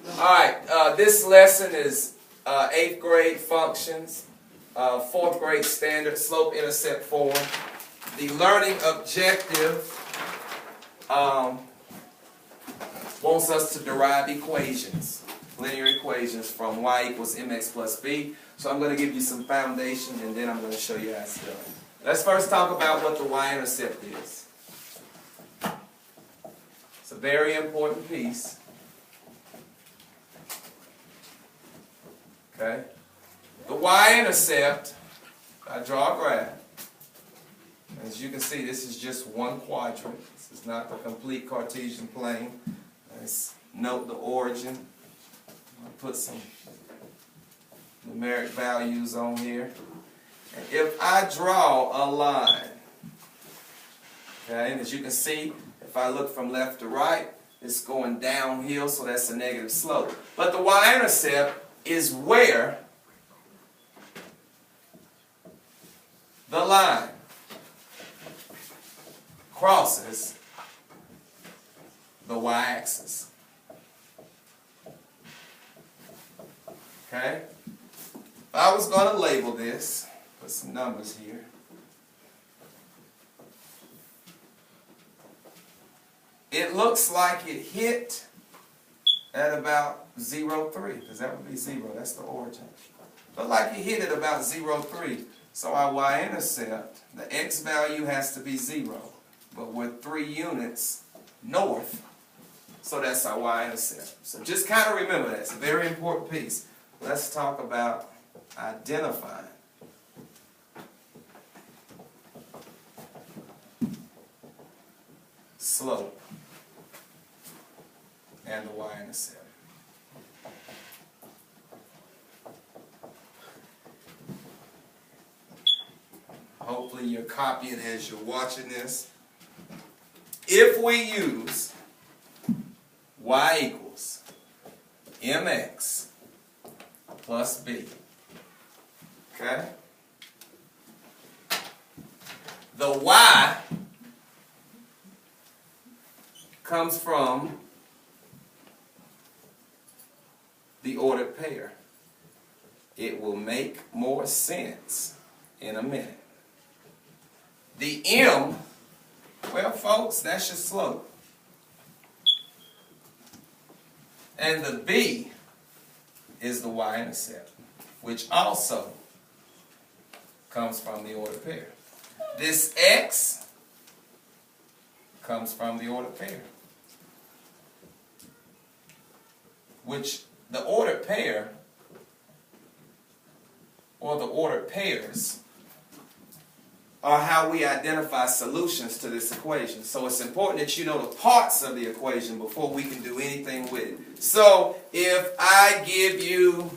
Alright, this lesson is 8th grade functions, 4th grade standard, slope intercept form. The learning objective wants us to derive equations, linear equations from y equals mx plus b. So I'm going to give you some foundation and then I'm going to show you how it's done. Let's first talk about what the y-intercept is. It's a very important piece. Okay? The y-intercept, I draw a graph. As you can see, this is just one quadrant. This is not the complete Cartesian plane. Let's note the origin. I'll put some numeric values on here. And if I draw a line, okay, and as you can see, if I look from left to right, it's going downhill, so that's a negative slope. But the y-intercept is where the line crosses the y-axis. Okay? If I was going to label this, put some numbers here. It looks like it hit at about 0.3, because that would be 0. That's the origin. But like it hit at about 0.3. So our y-intercept, the x value has to be 0. But we're 3 units north. So that's our y-intercept. So just kind of remember that. It's a very important piece. Let's talk about identifying slope and the y-intercept. Hopefully you're copying as you're watching this. If we use y equals mx plus b, okay? The y comes from the ordered pair. It will make more sense in a minute. The m, well folks, that's your slope. And the b is the y-intercept, which also comes from the ordered pair. This x comes from the ordered pair, which the ordered pair, or the ordered pairs, are how we identify solutions to this equation. So it's important that you know the parts of the equation before we can do anything with it. So if I give you,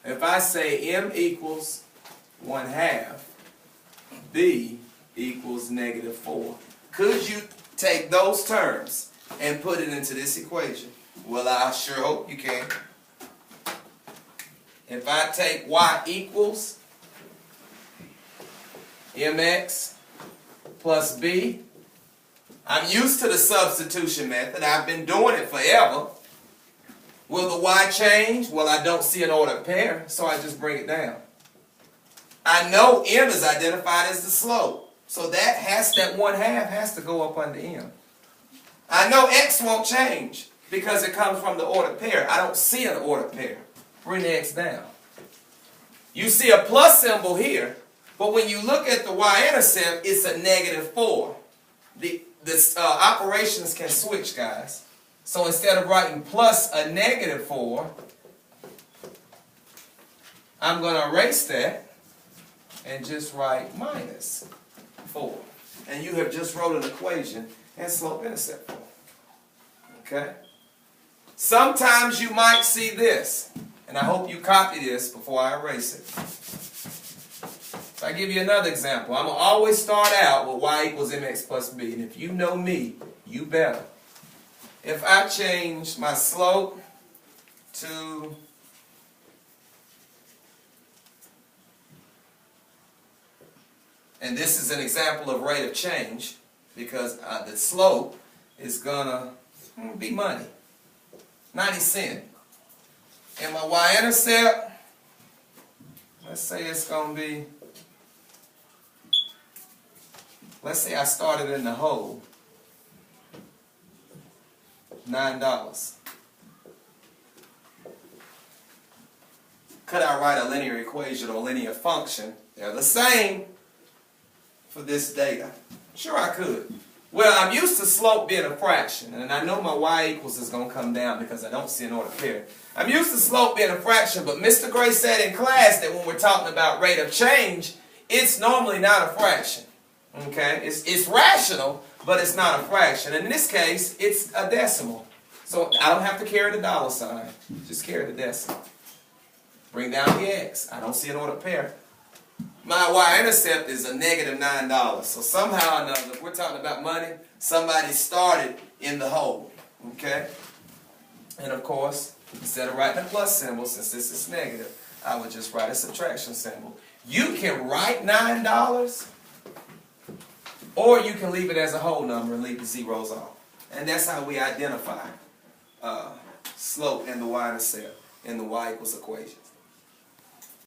if I say m equals 1/2, b equals -4, could you take those terms and put it into this equation? Well, I sure hope you can. If I take y equals mx plus b, I'm used to the substitution method. I've been doing it forever. Will the y change? Well, I don't see an ordered pair, so I just bring it down. I know m is identified as the slope, so that 1/2 has to go up under m. I know x won't change because it comes from the ordered pair. I don't see an ordered pair. Bring the x down. You see a plus symbol here, but when you look at the y-intercept, it's a -4. The operations can switch, guys. So instead of writing plus a -4, I'm going to erase that and just write -4. And you have just wrote an equation in slope-intercept form. Okay? Sometimes you might see this, and I hope you copy this before I erase it. So I give you another example. I'm going to always start out with y equals mx plus b. And if you know me, you better. If I change my slope to And this is an example of rate of change because the slope is going to, Be money. 90 cents. And my y-intercept, let's say it's going to be, let's say I started in the hole, $9. Could I write a linear equation or a linear function? They're the same for this data. Sure I could. Well, I'm used to slope being a fraction, and I know my y equals is going to come down because I don't see an ordered pair. I'm used to slope being a fraction, but Mr. Gray said in class that when we're talking about rate of change, it's normally not a fraction. Okay? It's rational, but it's not a fraction. And in this case, it's a decimal. So I don't have to carry the dollar sign. Just carry the decimal. Bring down the x. I don't see an ordered pair. My y-intercept is a negative $9. So somehow or another, if we're talking about money, somebody started in the hole. Okay? And of course, instead of writing a plus symbol, since this is negative, I would just write a subtraction symbol. You can write $9, or you can leave it as a whole number and leave the zeros off. And that's how we identify slope and the y-intercept in the y equals equations.